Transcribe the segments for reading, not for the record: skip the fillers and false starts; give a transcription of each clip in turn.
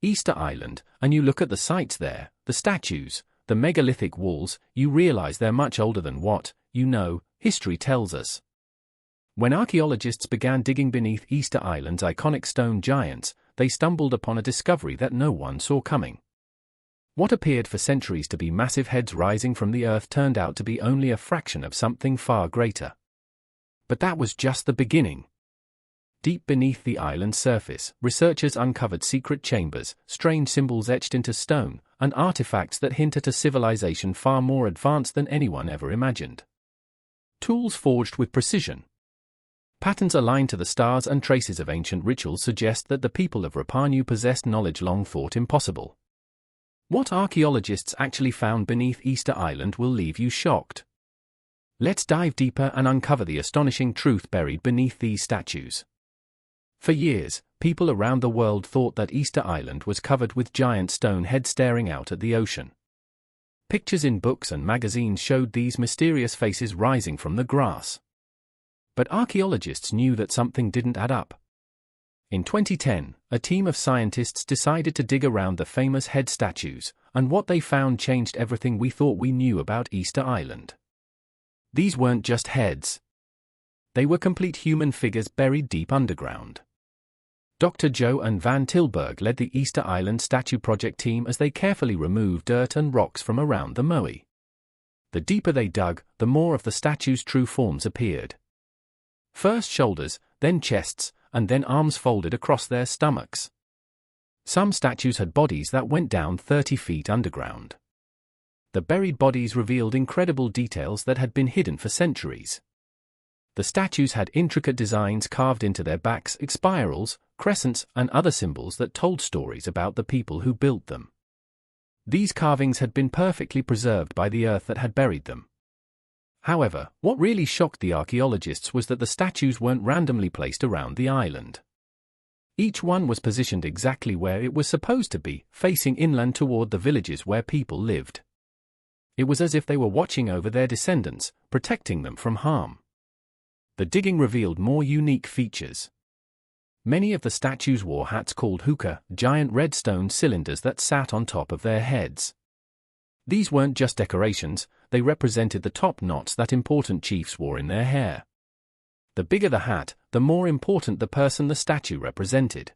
Easter Island, and you look at the sites there, the statues, the megalithic walls, you realize they're much older than what, history tells us. When archaeologists began digging beneath Easter Island's iconic stone giants, they stumbled upon a discovery that no one saw coming. What appeared for centuries to be massive heads rising from the earth turned out to be only a fraction of something far greater. But that was just the beginning. Deep beneath the island's surface, researchers uncovered secret chambers, strange symbols etched into stone, and artifacts that hint at a civilization far more advanced than anyone ever imagined. Tools forged with precision. Patterns aligned to the stars and traces of ancient rituals suggest that the people of Rapa Nui possessed knowledge long thought impossible. What archaeologists actually found beneath Easter Island will leave you shocked. Let's dive deeper and uncover the astonishing truth buried beneath these statues. For years, people around the world thought that Easter Island was covered with giant stone heads staring out at the ocean. Pictures in books and magazines showed these mysterious faces rising from the grass. But archaeologists knew that something didn't add up. In 2010, a team of scientists decided to dig around the famous head statues, and what they found changed everything we thought we knew about Easter Island. These weren't just heads. They were complete human figures buried deep underground. Dr. Joe and Van Tilburg led the Easter Island Statue Project team as they carefully removed dirt and rocks from around the moai. The deeper they dug, the more of the statue's true forms appeared. First shoulders, then chests, and then arms folded across their stomachs. Some statues had bodies that went down 30 feet underground. The buried bodies revealed incredible details that had been hidden for centuries. The statues had intricate designs carved into their backs, spirals, crescents, and other symbols that told stories about the people who built them. These carvings had been perfectly preserved by the earth that had buried them. However, what really shocked the archaeologists was that the statues weren't randomly placed around the island. Each one was positioned exactly where it was supposed to be, facing inland toward the villages where people lived. It was as if they were watching over their descendants, protecting them from harm. The digging revealed more unique features. Many of the statues wore hats called hookah, giant red stone cylinders that sat on top of their heads. These weren't just decorations, they represented the top knots that important chiefs wore in their hair. The bigger the hat, the more important the person the statue represented.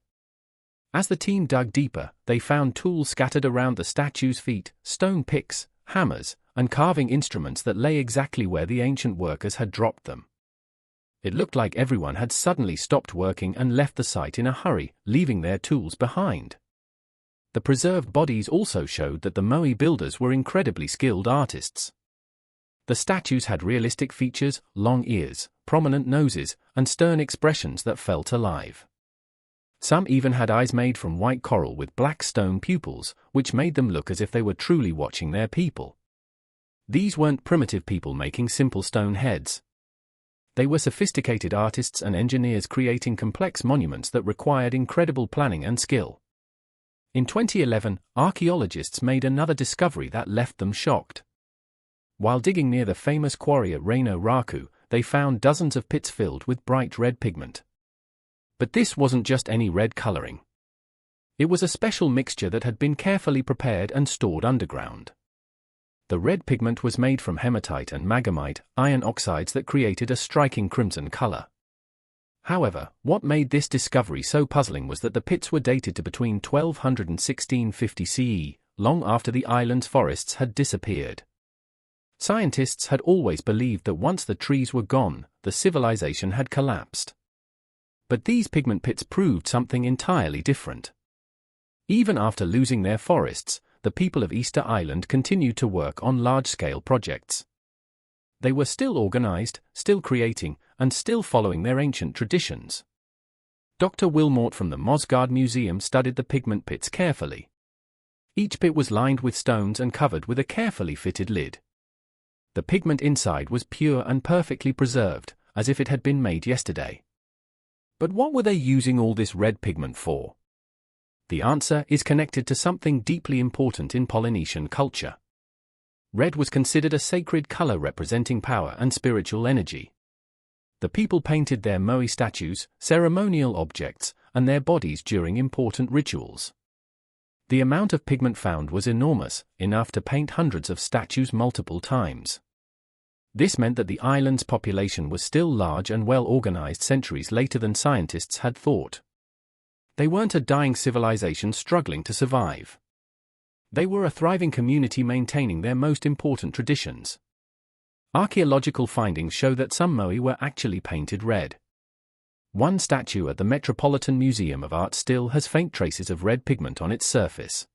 As the team dug deeper, they found tools scattered around the statue's feet, stone picks, hammers, and carving instruments that lay exactly where the ancient workers had dropped them. It looked like everyone had suddenly stopped working and left the site in a hurry, leaving their tools behind. The preserved bodies also showed that the moai builders were incredibly skilled artists. The statues had realistic features, long ears, prominent noses, and stern expressions that felt alive. Some even had eyes made from white coral with black stone pupils, which made them look as if they were truly watching their people. These weren't primitive people making simple stone heads. They were sophisticated artists and engineers creating complex monuments that required incredible planning and skill. In 2011, archaeologists made another discovery that left them shocked. While digging near the famous quarry at Reino Raku, they found dozens of pits filled with bright red pigment. But this wasn't just any red coloring. It was a special mixture that had been carefully prepared and stored underground. The red pigment was made from hematite and magamite, iron oxides that created a striking crimson color. However, what made this discovery so puzzling was that the pits were dated to between 1200 and 1650 CE, long after the island's forests had disappeared. Scientists had always believed that once the trees were gone, the civilization had collapsed. But these pigment pits proved something entirely different. Even after losing their forests, the people of Easter Island continued to work on large-scale projects. They were still organized, still creating, and still following their ancient traditions. Dr. Wilmort from the Mosgard Museum studied the pigment pits carefully. Each pit was lined with stones and covered with a carefully fitted lid. The pigment inside was pure and perfectly preserved, as if it had been made yesterday. But what were they using all this red pigment for? The answer is connected to something deeply important in Polynesian culture. Red was considered a sacred color representing power and spiritual energy. The people painted their moai statues, ceremonial objects, and their bodies during important rituals. The amount of pigment found was enormous, enough to paint hundreds of statues multiple times. This meant that the island's population was still large and well organized centuries later than scientists had thought. They weren't a dying civilization struggling to survive. They were a thriving community maintaining their most important traditions. Archaeological findings show that some moai were actually painted red. One statue at the Metropolitan Museum of Art still has faint traces of red pigment on its surface.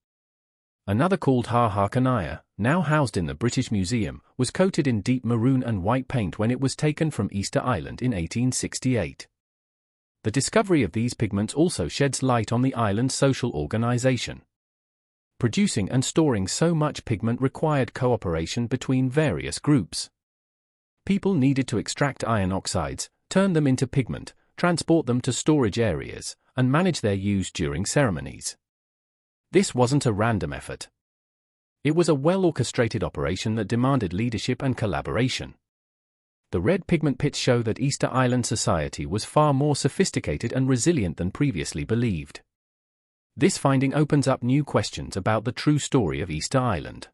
Another called Ha Kanaya, now housed in the British Museum, was coated in deep maroon and white paint when it was taken from Easter Island in 1868. The discovery of these pigments also sheds light on the island's social organization. Producing and storing so much pigment required cooperation between various groups. People needed to extract iron oxides, turn them into pigment, transport them to storage areas, and manage their use during ceremonies. This wasn't a random effort. It was a well-orchestrated operation that demanded leadership and collaboration. The red pigment pits show that Easter Island society was far more sophisticated and resilient than previously believed. This finding opens up new questions about the true story of Easter Island.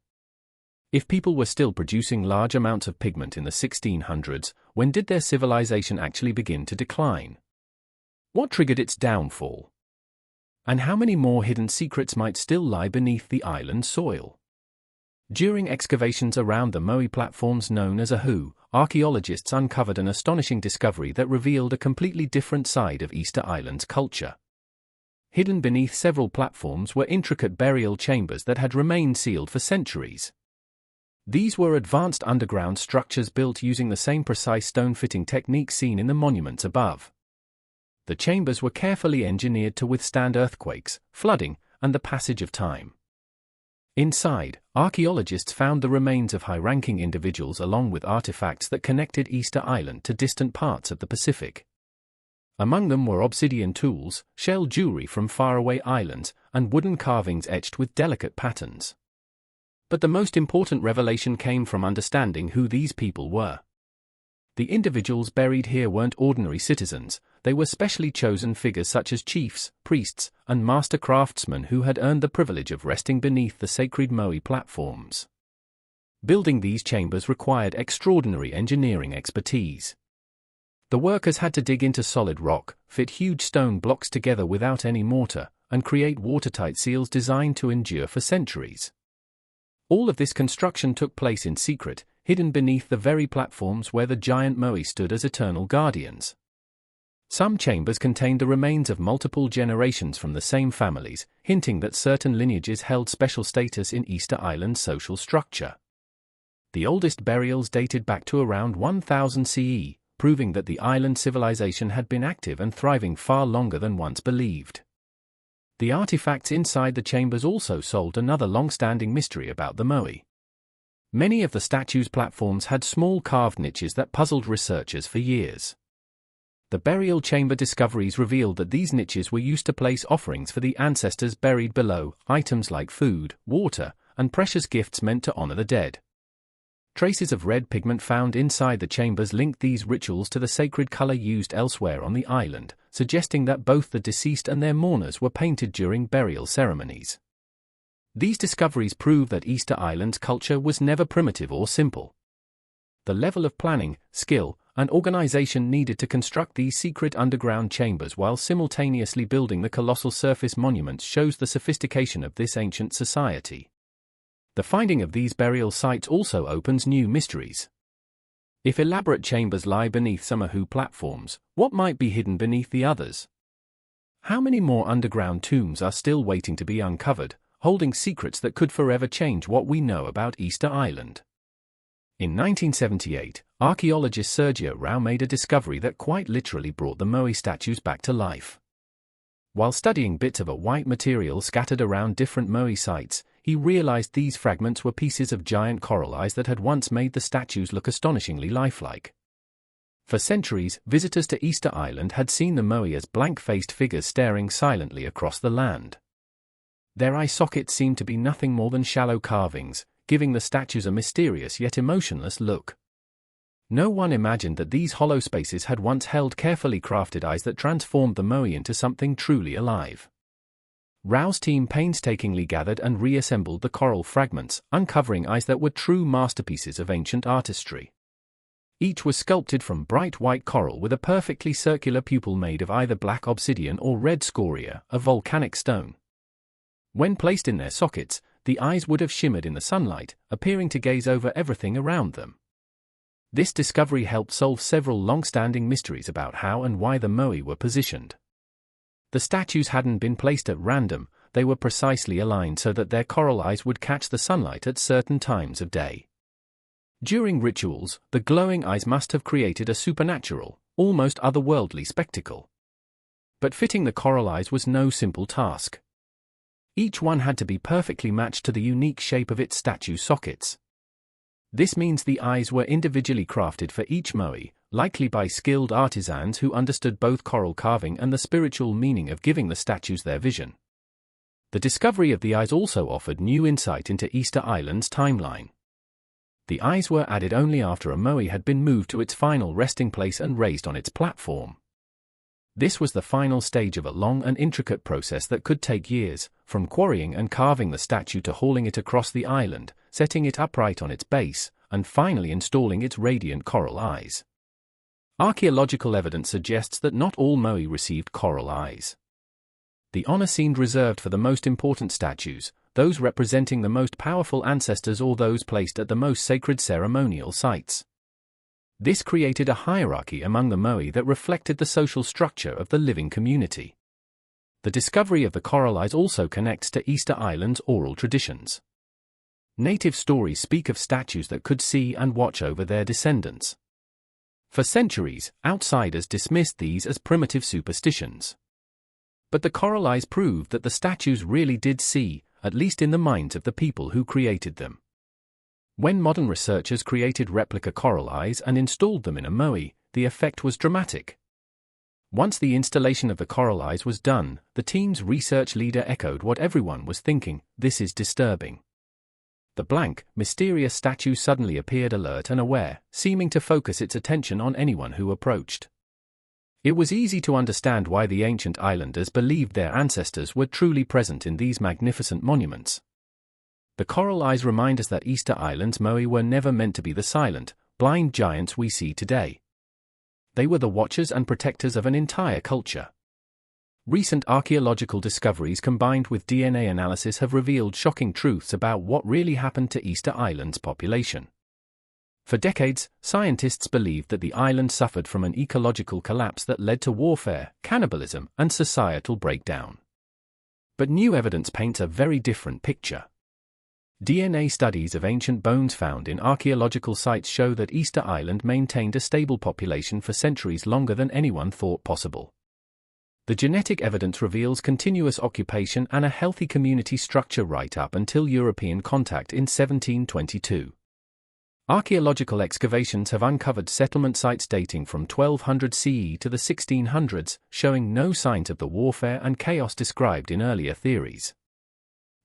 If people were still producing large amounts of pigment in the 1600s, when did their civilization actually begin to decline? What triggered its downfall? And how many more hidden secrets might still lie beneath the island's soil? During excavations around the moai platforms known as Ahu, archaeologists uncovered an astonishing discovery that revealed a completely different side of Easter Island's culture. Hidden beneath several platforms were intricate burial chambers that had remained sealed for centuries. These were advanced underground structures built using the same precise stone-fitting technique seen in the monuments above. The chambers were carefully engineered to withstand earthquakes, flooding, and the passage of time. Inside, archaeologists found the remains of high-ranking individuals along with artifacts that connected Easter Island to distant parts of the Pacific. Among them were obsidian tools, shell jewelry from faraway islands, and wooden carvings etched with delicate patterns. But the most important revelation came from understanding who these people were. The individuals buried here weren't ordinary citizens, they were specially chosen figures such as chiefs, priests, and master craftsmen who had earned the privilege of resting beneath the sacred moai platforms. Building these chambers required extraordinary engineering expertise. The workers had to dig into solid rock, fit huge stone blocks together without any mortar, and create watertight seals designed to endure for centuries. All of this construction took place in secret, hidden beneath the very platforms where the giant moai stood as eternal guardians. Some chambers contained the remains of multiple generations from the same families, hinting that certain lineages held special status in Easter Island's social structure. The oldest burials dated back to around 1000 CE, proving that the island civilization had been active and thriving far longer than once believed. The artifacts inside the chambers also solved another long-standing mystery about the moai. Many of the statues' platforms had small carved niches that puzzled researchers for years. The burial chamber discoveries revealed that these niches were used to place offerings for the ancestors buried below, items like food, water, and precious gifts meant to honor the dead. Traces of red pigment found inside the chambers linked these rituals to the sacred color used elsewhere on the island, suggesting that both the deceased and their mourners were painted during burial ceremonies. These discoveries prove that Easter Island's culture was never primitive or simple. The level of planning, skill, and organization needed to construct these secret underground chambers while simultaneously building the colossal surface monuments shows the sophistication of this ancient society. The finding of these burial sites also opens new mysteries. If elaborate chambers lie beneath some Ahu platforms, what might be hidden beneath the others? How many more underground tombs are still waiting to be uncovered, holding secrets that could forever change what we know about Easter Island? In 1978, archaeologist Sergio Rao made a discovery that quite literally brought the moai statues back to life. While studying bits of a white material scattered around different moai sites, he realized these fragments were pieces of giant coral eyes that had once made the statues look astonishingly lifelike. For centuries, visitors to Easter Island had seen the moai as blank-faced figures staring silently across the land. Their eye sockets seemed to be nothing more than shallow carvings, giving the statues a mysterious yet emotionless look. No one imagined that these hollow spaces had once held carefully crafted eyes that transformed the moai into something truly alive. Rao's team painstakingly gathered and reassembled the coral fragments, uncovering eyes that were true masterpieces of ancient artistry. Each was sculpted from bright white coral with a perfectly circular pupil made of either black obsidian or red scoria, a volcanic stone. When placed in their sockets, the eyes would have shimmered in the sunlight, appearing to gaze over everything around them. This discovery helped solve several long-standing mysteries about how and why the moai were positioned. The statues hadn't been placed at random, they were precisely aligned so that their coral eyes would catch the sunlight at certain times of day. During rituals, the glowing eyes must have created a supernatural, almost otherworldly spectacle. But fitting the coral eyes was no simple task. Each one had to be perfectly matched to the unique shape of its statue sockets. This means the eyes were individually crafted for each moai, likely by skilled artisans who understood both coral carving and the spiritual meaning of giving the statues their vision. The discovery of the eyes also offered new insight into Easter Island's timeline. The eyes were added only after a moai had been moved to its final resting place and raised on its platform. This was the final stage of a long and intricate process that could take years, from quarrying and carving the statue to hauling it across the island, setting it upright on its base, and finally installing its radiant coral eyes. Archaeological evidence suggests that not all moai received coral eyes. The honor seemed reserved for the most important statues, those representing the most powerful ancestors or those placed at the most sacred ceremonial sites. This created a hierarchy among the moai that reflected the social structure of the living community. The discovery of the coral eyes also connects to Easter Island's oral traditions. Native stories speak of statues that could see and watch over their descendants. For centuries, outsiders dismissed these as primitive superstitions. But the coral eyes proved that the statues really did see, at least in the minds of the people who created them. When modern researchers created replica coral eyes and installed them in a moai, the effect was dramatic. Once the installation of the coral eyes was done, the team's research leader echoed what everyone was thinking: this is disturbing. The blank, mysterious statue suddenly appeared alert and aware, seeming to focus its attention on anyone who approached. It was easy to understand why the ancient islanders believed their ancestors were truly present in these magnificent monuments. The coral eyes remind us that Easter Island's moai were never meant to be the silent, blind giants we see today. They were the watchers and protectors of an entire culture. Recent archaeological discoveries combined with DNA analysis have revealed shocking truths about what really happened to Easter Island's population. For decades, scientists believed that the island suffered from an ecological collapse that led to warfare, cannibalism, and societal breakdown. But new evidence paints a very different picture. DNA studies of ancient bones found in archaeological sites show that Easter Island maintained a stable population for centuries longer than anyone thought possible. The genetic evidence reveals continuous occupation and a healthy community structure right up until European contact in 1722. Archaeological excavations have uncovered settlement sites dating from 1200 CE to the 1600s, showing no signs of the warfare and chaos described in earlier theories.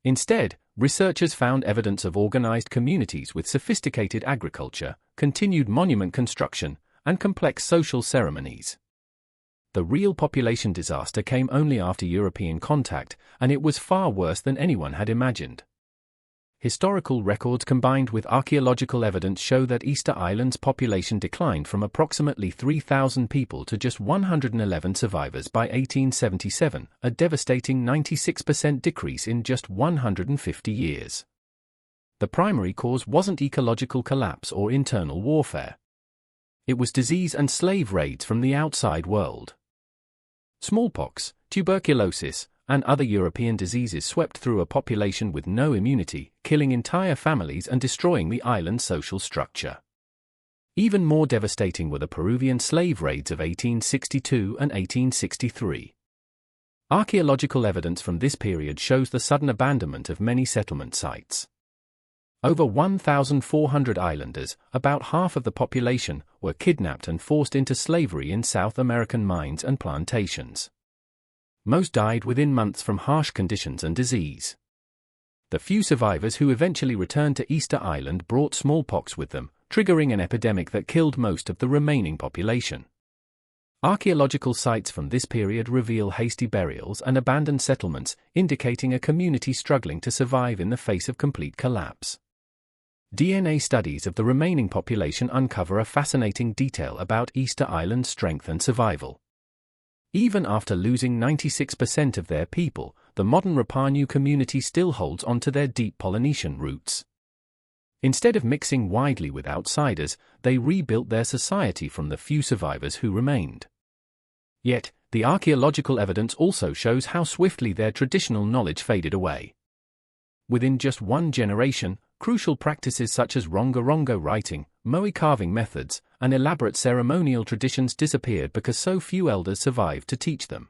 Instead, researchers found evidence of organized communities with sophisticated agriculture, continued monument construction, and complex social ceremonies. The real population disaster came only after European contact, and it was far worse than anyone had imagined. Historical records combined with archaeological evidence show that Easter Island's population declined from approximately 3,000 people to just 111 survivors by 1877, a devastating 96% decrease in just 150 years. The primary cause wasn't ecological collapse or internal warfare. It was disease and slave raids from the outside world. Smallpox, tuberculosis, and other European diseases swept through a population with no immunity, killing entire families and destroying the island's social structure. Even more devastating were the Peruvian slave raids of 1862 and 1863. Archaeological evidence from this period shows the sudden abandonment of many settlement sites. Over 1,400 islanders, about half of the population, were kidnapped and forced into slavery in South American mines and plantations. Most died within months from harsh conditions and disease. The few survivors who eventually returned to Easter Island brought smallpox with them, triggering an epidemic that killed most of the remaining population. Archaeological sites from this period reveal hasty burials and abandoned settlements, indicating a community struggling to survive in the face of complete collapse. DNA studies of the remaining population uncover a fascinating detail about Easter Island's strength and survival. Even after losing 96% of their people, the modern Rapa Nui community still holds onto their deep Polynesian roots. Instead of mixing widely with outsiders, they rebuilt their society from the few survivors who remained. Yet, the archaeological evidence also shows how swiftly their traditional knowledge faded away. Within just one generation, crucial practices such as rongo-rongo writing, moai carving methods, and elaborate ceremonial traditions disappeared because so few elders survived to teach them.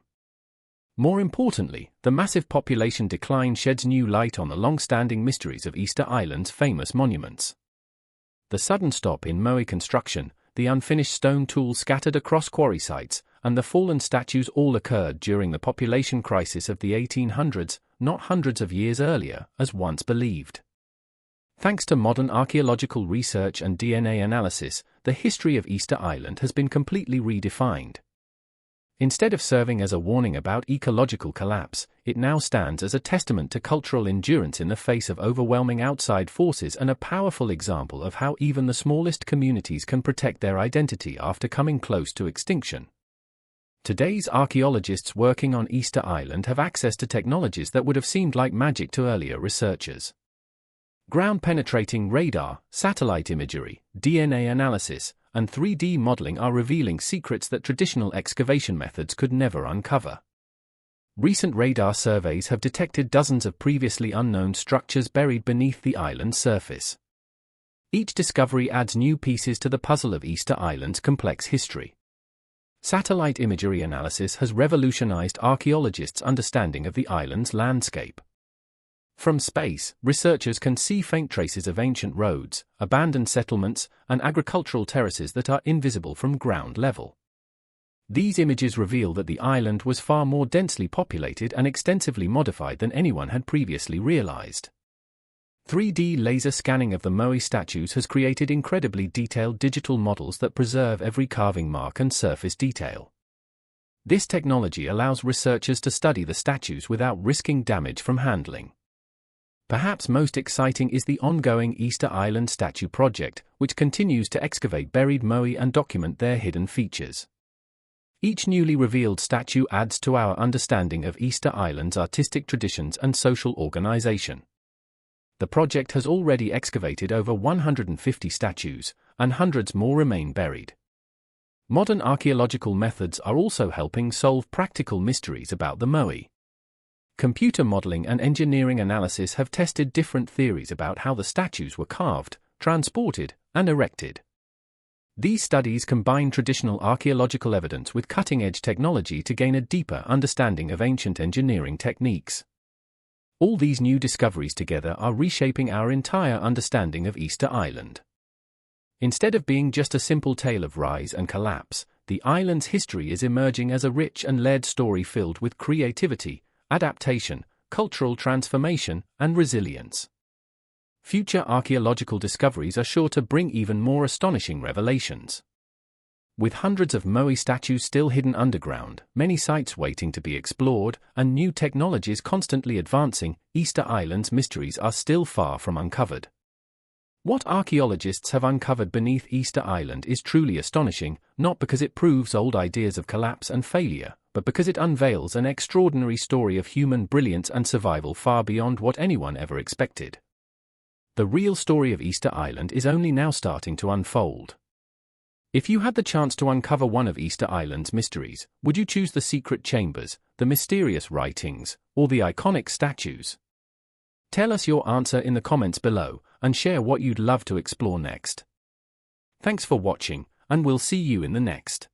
More importantly, the massive population decline sheds new light on the long-standing mysteries of Easter Island's famous monuments. The sudden stop in moai construction, the unfinished stone tools scattered across quarry sites, and the fallen statues all occurred during the population crisis of the 1800s, not hundreds of years earlier, as once believed. Thanks to modern archaeological research and DNA analysis, the history of Easter Island has been completely redefined. Instead of serving as a warning about ecological collapse, it now stands as a testament to cultural endurance in the face of overwhelming outside forces and a powerful example of how even the smallest communities can protect their identity after coming close to extinction. Today's archaeologists working on Easter Island have access to technologies that would have seemed like magic to earlier researchers. Ground-penetrating radar, satellite imagery, DNA analysis, and 3D modeling are revealing secrets that traditional excavation methods could never uncover. Recent radar surveys have detected dozens of previously unknown structures buried beneath the island's surface. Each discovery adds new pieces to the puzzle of Easter Island's complex history. Satellite imagery analysis has revolutionized archaeologists' understanding of the island's landscape. From space, researchers can see faint traces of ancient roads, abandoned settlements, and agricultural terraces that are invisible from ground level. These images reveal that the island was far more densely populated and extensively modified than anyone had previously realized. 3D laser scanning of the moai statues has created incredibly detailed digital models that preserve every carving mark and surface detail. This technology allows researchers to study the statues without risking damage from handling. Perhaps most exciting is the ongoing Easter Island Statue Project, which continues to excavate buried moai and document their hidden features. Each newly revealed statue adds to our understanding of Easter Island's artistic traditions and social organization. The project has already excavated over 150 statues, and hundreds more remain buried. Modern archaeological methods are also helping solve practical mysteries about the moai. Computer modeling and engineering analysis have tested different theories about how the statues were carved, transported, and erected. These studies combine traditional archaeological evidence with cutting-edge technology to gain a deeper understanding of ancient engineering techniques. All these new discoveries together are reshaping our entire understanding of Easter Island. Instead of being just a simple tale of rise and collapse, the island's history is emerging as a rich and layered story filled with creativity, adaptation, cultural transformation, and resilience. Future archaeological discoveries are sure to bring even more astonishing revelations. With hundreds of moai statues still hidden underground, many sites waiting to be explored, and new technologies constantly advancing, Easter Island's mysteries are still far from uncovered. What archaeologists have uncovered beneath Easter Island is truly astonishing, not because it proves old ideas of collapse and failure, but because it unveils an extraordinary story of human brilliance and survival far beyond what anyone ever expected. The real story of Easter Island is only now starting to unfold. If you had the chance to uncover one of Easter Island's mysteries, would you choose the secret chambers, the mysterious writings, or the iconic statues? Tell us your answer in the comments below, and share what you'd love to explore next. Thanks for watching, and we'll see you in the next.